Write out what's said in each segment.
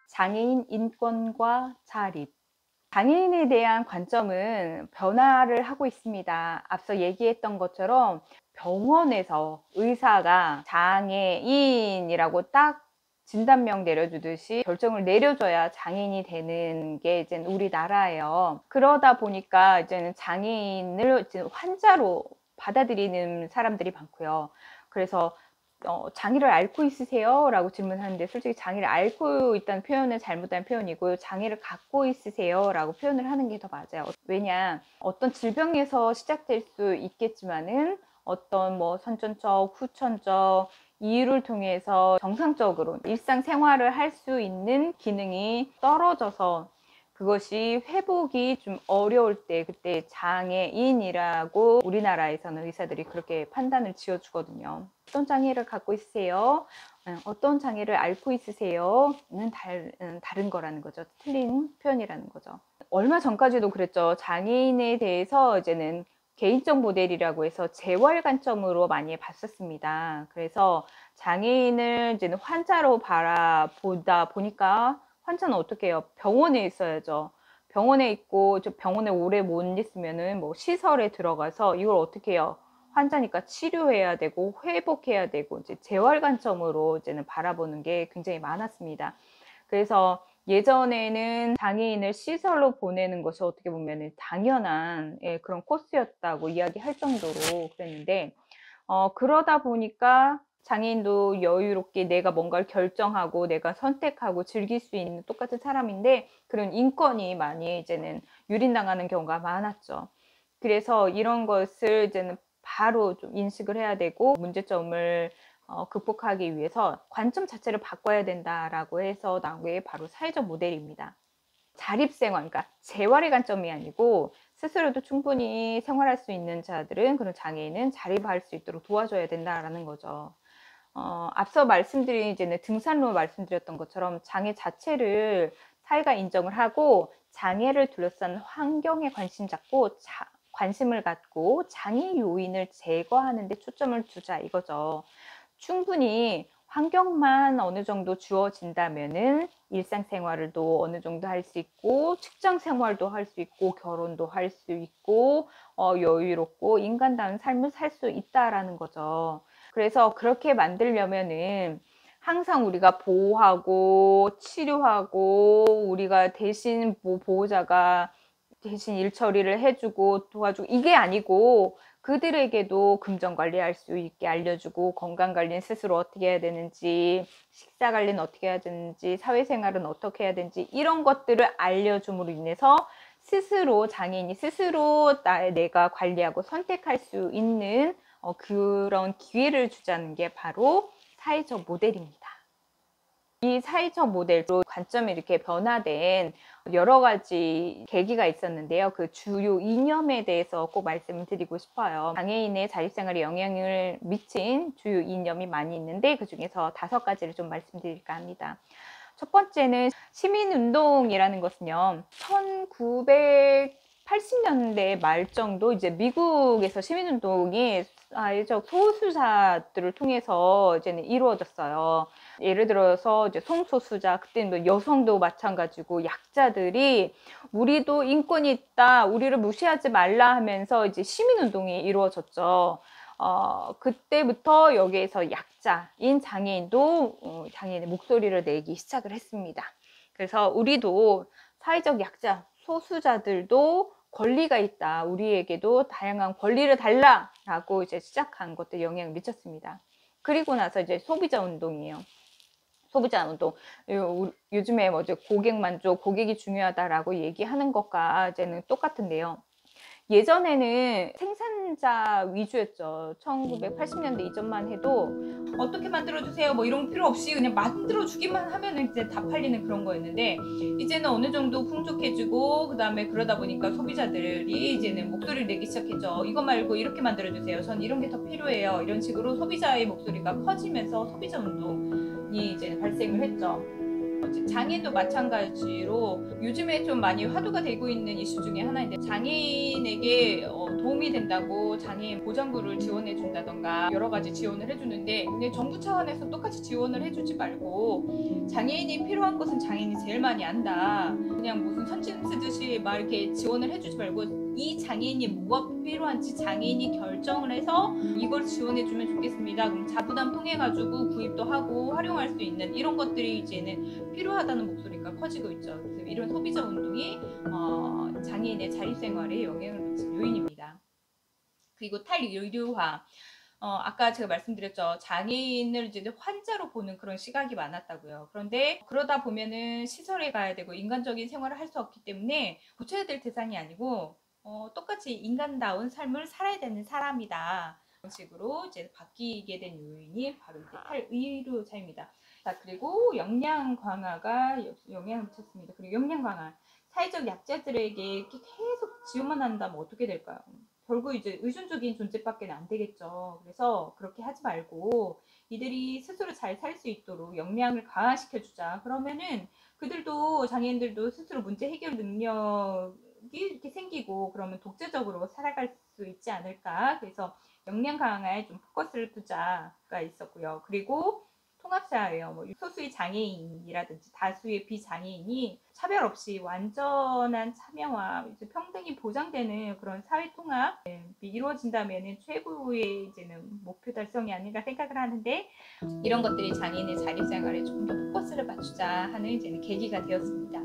장애인 인권과 자립. 장애인에 대한 관점은 변화를 하고 있습니다. 앞서 얘기했던 것처럼 병원에서 의사가 장애인이라고 딱 진단명 내려주듯이 결정을 내려줘야 장애인이 되는 게 이제 우리나라예요. 그러다 보니까 이제는 장애인을 이제 환자로 받아들이는 사람들이 많고요. 그래서 장애를 앓고 있으세요? 라고 질문하는데, 솔직히 장애를 앓고 있다는 표현은 잘못된 표현이고요. 장애를 갖고 있으세요? 라고 표현을 하는 게 더 맞아요. 왜냐, 어떤 질병에서 시작될 수 있겠지만은 어떤 뭐 선천적, 후천적 이유를 통해서 정상적으로 일상생활을 할 수 있는 기능이 떨어져서 그것이 회복이 좀 어려울 때, 그때 장애인이라고 우리나라에서는 의사들이 그렇게 판단을 지어주거든요. 어떤 장애를 갖고 있으세요? 어떤 장애를 앓고 있으세요? 는 다른 거라는 거죠. 틀린 표현이라는 거죠. 얼마 전까지도 그랬죠. 장애인에 대해서 이제는 개인적 모델이라고 해서 재활 관점으로 많이 봤었습니다. 그래서 장애인을 이제는 환자로 바라보다 보니까 환자는 어떻게 해요? 병원에 있어야죠. 병원에 있고 저 병원에 오래 못 있으면은 뭐 시설에 들어가서 이걸 어떻게 해요? 환자니까 치료해야 되고 회복해야 되고 이제 재활 관점으로 이제는 바라보는 게 굉장히 많았습니다. 그래서 예전에는 장애인을 시설로 보내는 것이 어떻게 보면 당연한 그런 코스였다고 이야기할 정도로 그랬는데, 그러다 보니까 장애인도 여유롭게 내가 뭔가를 결정하고 내가 선택하고 즐길 수 있는 똑같은 사람인데 그런 인권이 많이 이제는 유린당하는 경우가 많았죠. 그래서 이런 것을 이제는 바로 좀 인식을 해야 되고 문제점을 극복하기 위해서 관점 자체를 바꿔야 된다라고 해서 나온 게 바로 사회적 모델입니다. 자립생활, 그러니까 재활의 관점이 아니고 스스로도 충분히 생활할 수 있는 자들은, 그런 장애인은 자립할 수 있도록 도와줘야 된다라는 거죠. 앞서 말씀드린 이제는 등산로 말씀드렸던 것처럼 장애 자체를 사회가 인정을 하고 장애를 둘러싼 환경에 관심을 갖고 장애 요인을 제거하는 데 초점을 두자 이거죠. 충분히 환경만 어느 정도 주어진다면은 일상생활도 어느 정도 할 수 있고 직장생활도 할 수 있고 결혼도 할 수 있고 여유롭고 인간다운 삶을 살 수 있다라는 거죠. 그래서 그렇게 만들려면은 항상 우리가 보호하고 치료하고 우리가 대신 보호자가 대신 일 처리를 해주고 도와주고 이게 아니고 그들에게도 금전 관리할 수 있게 알려주고 건강 관리는 스스로 어떻게 해야 되는지, 식사 관리는 어떻게 해야 되는지, 사회생활은 어떻게 해야 되는지 이런 것들을 알려줌으로 인해서 스스로 장애인이 스스로 내가 관리하고 선택할 수 있는 그런 기회를 주자는 게 바로 사회적 모델입니다. 이 사회적 모델로 관점이 이렇게 변화된 여러 가지 계기가 있었는데요. 그 주요 이념에 대해서 꼭 말씀을 드리고 싶어요. 장애인의 자립생활에 영향을 미친 주요 이념이 많이 있는데 그 중에서 5가지를 좀 말씀드릴까 합니다. 첫 번째는 시민운동이라는 것은요, 1980년대 말 정도 이제 미국에서 시민운동이 사회적 소수자들을 통해서 이제는 이루어졌어요. 예를 들어서 이제 성소수자, 그때는 여성도 마찬가지고 약자들이 우리도 인권이 있다, 우리를 무시하지 말라 하면서 이제 시민운동이 이루어졌죠. 그때부터 여기에서 약자인 장애인도 장애인의 목소리를 내기 시작을 했습니다. 그래서 우리도 사회적 약자, 소수자들도 권리가 있다. 우리에게도 다양한 권리를 달라라고 이제 시작한 것도 영향을 미쳤습니다. 그리고 나서 이제 소비자 운동이에요. 소비자 운동. 요즘에 뭐죠? 고객 만족, 고객이 중요하다라고 얘기하는 것과 이제는 똑같은데요. 예전에는 생산자 위주였죠. 1980년대 이전만 해도 어떻게 만들어주세요 뭐 이런 거 필요 없이 그냥 만들어주기만 하면 이제 다 팔리는 그런 거였는데, 이제는 어느 정도 풍족해지고 그 다음에 그러다 보니까 소비자들이 이제는 목소리를 내기 시작했죠. 이거 말고 이렇게 만들어주세요. 전 이런 게 더 필요해요. 이런 식으로 소비자의 목소리가 커지면서 소비자 운동이 이제 발생을 했죠. 거지. 장애인도 마찬가지로 요즘에 좀 많이 화두가 되고 있는 이슈 중에 하나인데, 장애인에게 도움이 된다고 장애인 보장구를 지원해 준다던가 여러 가지 지원을 해주는데, 근데 정부 차원에서 똑같이 지원을 해주지 말고 장애인이 필요한 것은 장애인이 제일 많이 안다, 그냥 무슨 선심 쓰듯이 막 이렇게 지원을 해주지 말고 이 장애인이 뭐가 필요한지 장애인이 결정을 해서 이걸 지원해주면 좋겠습니다. 그럼 자부담 통해 가지고 구입도 하고 활용할 수 있는 이런 것들이 이제는 필요하다는 목소리가 커지고 있죠. 그래서 이런 소비자 운동이 장애인의 자립생활에 영향을 미친 요인입니다. 그리고 탈의료화. 아까 제가 말씀드렸죠. 장애인을 이제 환자로 보는 그런 시각이 많았다고요. 그런데 그러다 보면은 시설에 가야 되고 인간적인 생활을 할 수 없기 때문에 고쳐야 될 대상이 아니고 똑같이 인간다운 삶을 살아야 되는 사람이다. 그런 식으로 이제 바뀌게 된 요인이 바로 이제 탈의료자입니다. 자, 그리고 역량 강화가 영향을 미쳤습니다. 그리고 역량 강화. 사회적 약자들에게 계속 지원만 한다면 어떻게 될까요? 결국 이제 의존적인 존재밖에 안 되겠죠. 그래서 그렇게 하지 말고 이들이 스스로 잘 살 수 있도록 역량을 강화시켜 주자. 그러면은 그들도, 장애인들도 스스로 문제 해결 능력이 이렇게 생기고 그러면 독자적으로 살아갈 수 있지 않을까. 그래서 역량 강화에 좀 포커스를 두자가 있었고요. 그리고 통합사회요. 소수의 장애인이라든지 다수의 비장애인이 차별 없이 완전한 참여와 이제 평등이 보장되는 그런 사회 통합이 이루어진다면 최고의 이제는 목표 달성이 아닌가 생각을 하는데, 이런 것들이 장애인의 자립생활에 조금 더 포커스를 맞추자 하는 이제는 계기가 되었습니다.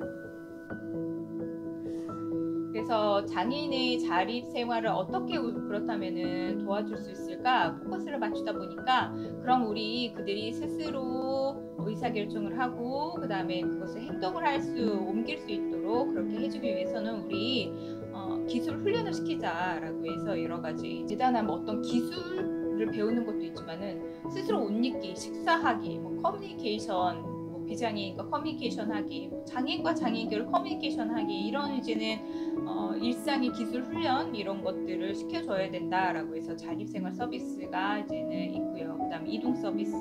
그래서 장애인의 자립생활을 어떻게 그렇다면은 도와줄 수 있을까 포커스를 맞추다 보니까, 그럼 우리 그들이 스스로 의사결정을 하고 그 다음에 그것을 행동을 옮길 수 있도록 그렇게 해주기 위해서는 우리 기술 훈련을 시키자라고 해서 여러 가지 대단한 어떤 기술을 배우는 것도 있지만은 스스로 옷 입기, 식사하기, 커뮤니케이션, 비장애인과 커뮤니케이션하기, 장애인과 장애인끼리 커뮤니케이션하기, 이런 이제는 일상의 기술 훈련 이런 것들을 시켜줘야 된다라고 해서 자립생활 서비스가 이제는 있고요. 그다음 이동 서비스,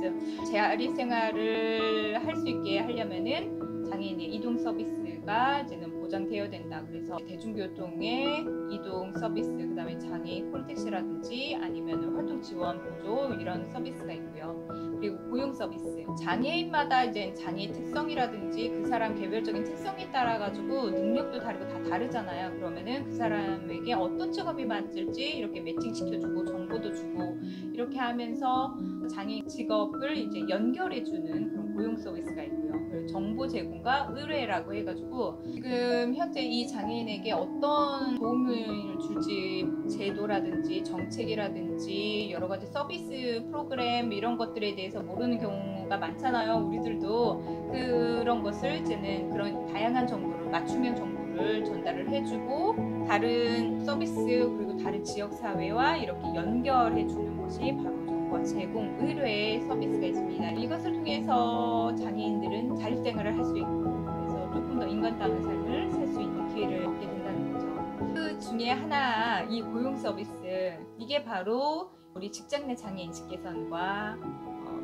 자립생활을 할 수 있게 하려면은 장애인의 이동 서비스가 이제는 보장되어야 된다. 그래서 대중교통의 이동 서비스, 그다음에 장애인 콜택시라든지 아니면 활동 지원 보조 이런 서비스가 있고요. 그리고 고용 서비스, 장애인마다 이제 장애 특성이라든지 그 사람 개별적인 특성에 따라 가지고 능력도 다르고 다 다르잖아요. 그러면은 그 사람에게 어떤 직업이 맞을지 이렇게 매칭시켜주고 정보도 주고 이렇게 하면서 장애인 직업을 이제 연결해주는 그런 고용 서비스가 있고요. 그리고 정보 제공과 의뢰라고 해가지고 지금 현재 이 장애인에게 어떤 도움을 줄지 제도라든지 정책이라든지 여러 가지 서비스 프로그램 이런 것들에 대해서 모르는 경우가 많잖아요. 우리들도 그런 것을 이제는 그런 다양한 정보를, 맞춤형 정보를 전달을 해주고 다른 서비스 그리고 다른 지역사회와 이렇게 연결해주는 것이 바로 정보와 제공, 의뢰 서비스가 있습니다. 이것을 통해서 장애인들은 자립생활을 할 수 있고 그래서 조금 더 인간다운 삶을 살 수 있는 기회를 얻게 된다는 거죠. 그 중에 하나, 이 고용 서비스, 이게 바로 우리 직장 내 장애 인식 개선과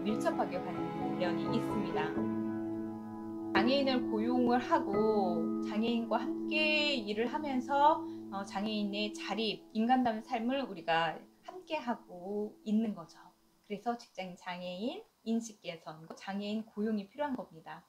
밀접하게 관련이 있습니다. 장애인을 고용을 하고 장애인과 함께 일을 하면서 장애인의 자립, 인간다운 삶을 우리가 함께 하고 있는 거죠. 그래서 직장 장애인 인식 개선, 장애인 고용이 필요한 겁니다.